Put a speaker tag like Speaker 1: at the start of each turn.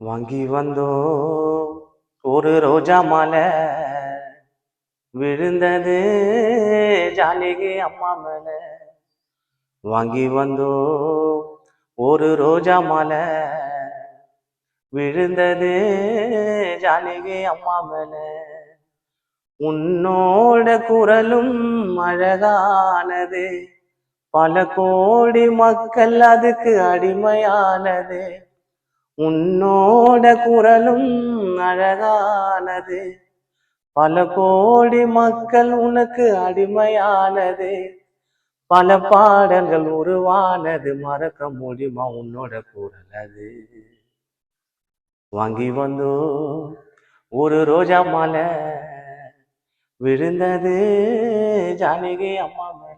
Speaker 1: வாங்கி வந்தோ ஒரு ரோஜா மாலை விழுந்தது ஜானகி அம்மா மேல. வாங்கி வந்தோ ஒரு ரோஜா மாலை விழுந்தது ஜானகி அம்மா மேல. உன்னோட குரலும் அழகானது, பல கோடி மக்கள் அதுக்கு அடிமையானது. உன்னோட குரலும் அழகானது, பல கோடி மக்கள் உனக்கு அடிமையானது. பல பாடல்கள் உருவானது, மறக்க முடியுமா உன்னோட குரல் அது. வாங்கி வந்தோ ஒரு ரோஜா மாலை விழுந்தது ஜானகி அம்மா மேல.